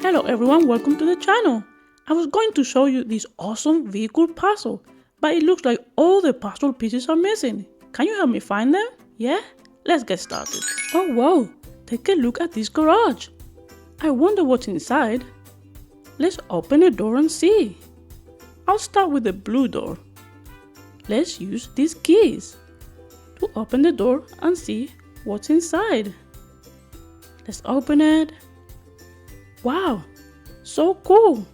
Hello everyone, welcome to the channel. I was going to show you this awesome vehicle puzzle, but it looks like all the puzzle pieces are missing. Can you help me find them? Yeah? Let's get started. Oh wow, take a look at this garage. I wonder what's inside. Let's open the door and see. I'll start with the blue door. Let's use these keys to open the door and see what's inside. Let's open it. Wow, so cool.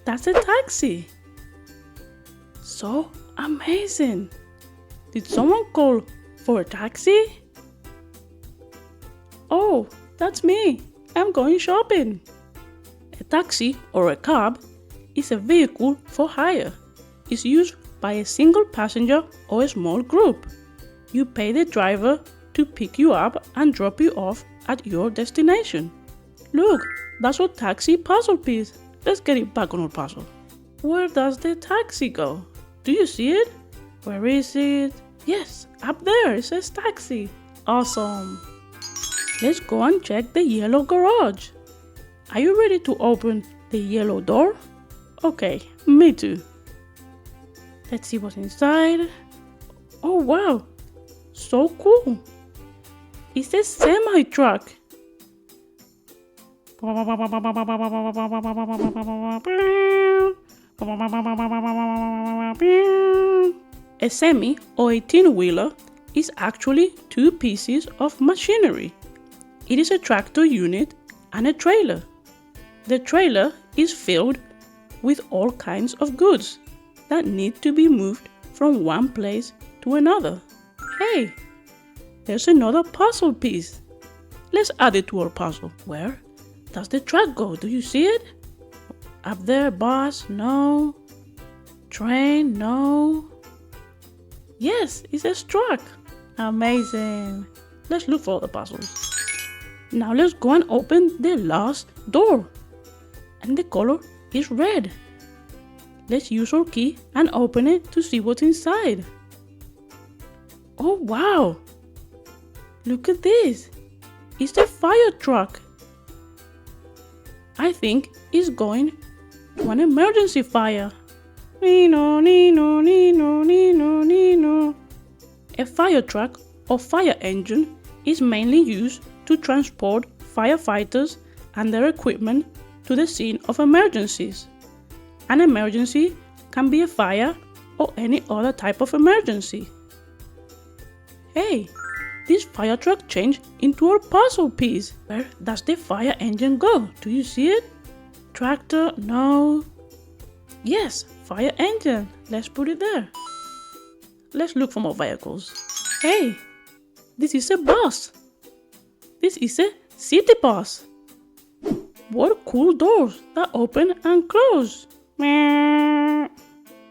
That's a taxi. So amazing. Did someone call for a taxi? Oh, that's me. I'm going shopping. A taxi or a cab is a vehicle for hire. It's used by a single passenger or a small group. You pay the driver to pick you up and drop you off at your destination. Look, that's our taxi puzzle piece. Let's get it back on our puzzle. Where does the taxi go? Do you see it? Where is it? Yes, up there it says taxi. Awesome. Let's go and check the yellow garage. Are you ready to open the yellow door? Okay, me too. Let's see what's inside. Oh wow, so cool. It's a semi-truck. A semi or a tin-wheeler is actually two pieces of machinery. It is a tractor unit and a trailer. The trailer is filled with all kinds of goods that need to be moved from one place to another. Hey, there's another puzzle piece. Let's add it to our puzzle. Where does the truck go? Do you see it? Up there, bus? No. Train? No. Yes, it says truck. Amazing. Let's look for the puzzles. Now let's go and open the last door. And the color is red. Let's use our key and open it to see what's inside. Oh wow! Look at this. It's a fire truck. I think it's going to an emergency fire. Nino, nino, nino, nino, nino. A fire truck or fire engine is mainly used to transport firefighters and their equipment to the scene of emergencies. An emergency can be a fire or any other type of emergency. Hey, this fire truck changed into a puzzle piece. Where does the fire engine go? Do you see it? Tractor? No. Yes, fire engine. Let's put it there. Let's look for more vehicles. Hey, this is a bus. This is a city bus. What cool doors that open and close.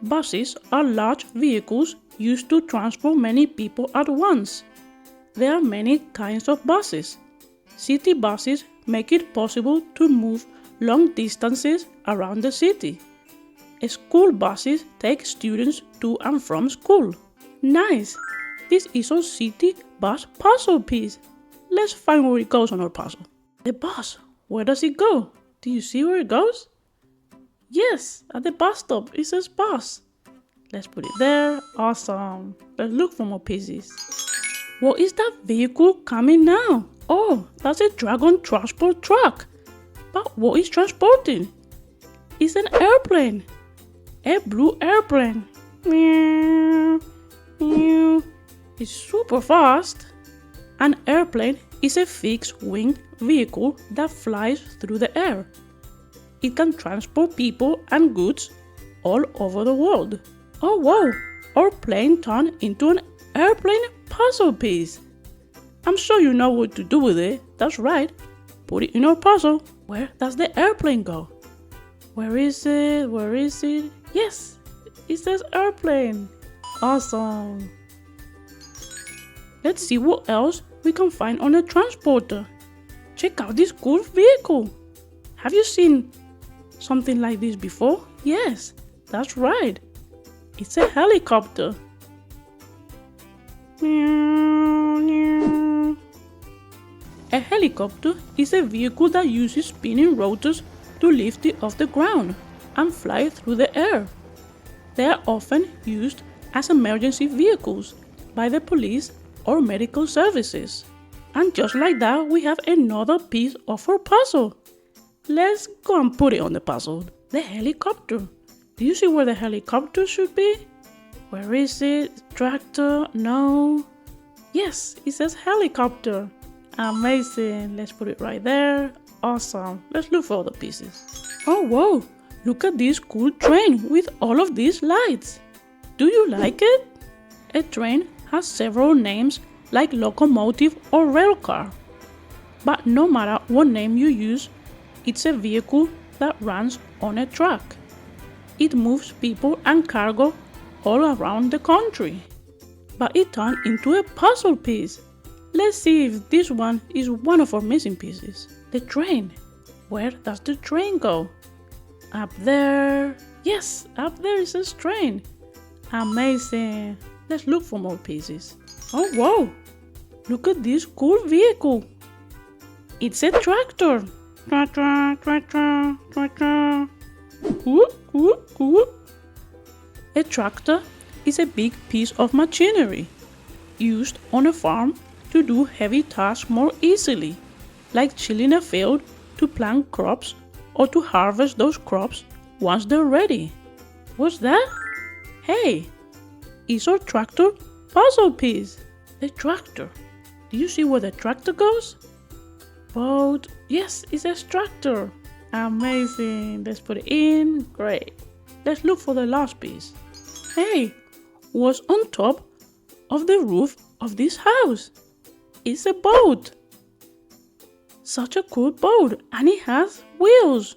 Buses are large vehicles used to transport many people at once. There are many kinds of buses. City buses make it possible to move long distances around the city. School buses take students to and from school. Nice! This is our city bus puzzle piece. Let's find where it goes on our puzzle. The bus, where does it go? Do you see where it goes? Yes, at the bus stop it says bus. Let's put it there. Awesome. Let's look for more pieces. What is that vehicle coming now? Oh, that's a Dragon transport truck. But what is transporting? It's an airplane. A blue airplane. Meow, meow. It's super fast. An airplane is a fixed-wing vehicle that flies through the air. It can transport people and goods all over the world. Oh wow, our plane turned into an airplane puzzle piece. I'm sure you know what to do with it. That's right. Put it in our puzzle. Where does the airplane go? Where is it? Where is it? Yes, it says airplane. Awesome. Let's see what else we can find on a transporter. Check out this cool vehicle. Have you seen something like this before? Yes, that's right. It's a helicopter. A helicopter is a vehicle that uses spinning rotors to lift it off the ground and fly through the air. They are often used as emergency vehicles by the police or medical services. And just like that, we have another piece of our puzzle. Let's go and put it on the puzzle. The helicopter. Do you see where the helicopter should be? Where is it? Tractor? No. Yes, it says helicopter. Amazing. Let's put it right there. Awesome. Let's look for other pieces. Oh, whoa. Look at this cool train with all of these lights. Do you like it? A train has several names like locomotive or rail car. But no matter what name you use, it's a vehicle that runs on a track. It moves people and cargo all around the country. But it turned into a puzzle piece. Let's see if this one is one of our missing pieces. The train. Where does the train go? Up there. Yes, up there is a train. Amazing. Let's look for more pieces. Oh, whoa. Look at this cool vehicle. It's a tractor. Tractor, tractor, tractor. Whoop, whoop, whoop. A tractor is a big piece of machinery used on a farm to do heavy tasks more easily, like tilling a field to plant crops or to harvest those crops once they're ready. What's that? Hey, it's our tractor puzzle piece. The tractor. Do you see where the tractor goes? Boat. Yes, it says tractor. Amazing. Let's put it in. Great. Let's look for the last piece. Hey, what's on top of the roof of this house? It's a boat. Such a cool boat, and it has wheels.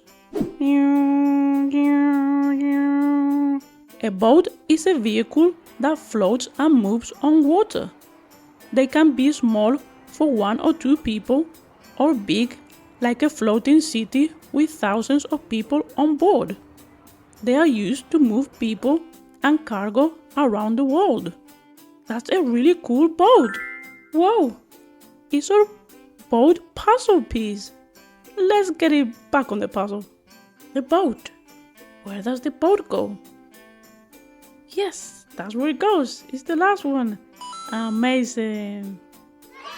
A boat is a vehicle that floats and moves on water. They can be small for 1 or 2 people, or big like a floating city with thousands of people on board. They are used to move people and cargo around the world. That's a really cool boat. Whoa, it's our boat puzzle piece. Let's get it back on the puzzle. The boat. Where does the boat go? Yes, that's where it goes. It's the last one. Amazing.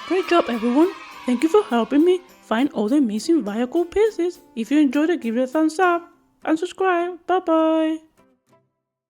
Great job, everyone. Thank you for helping me find all the missing vehicle pieces. If you enjoyed it, give it a thumbs up and subscribe. Bye bye.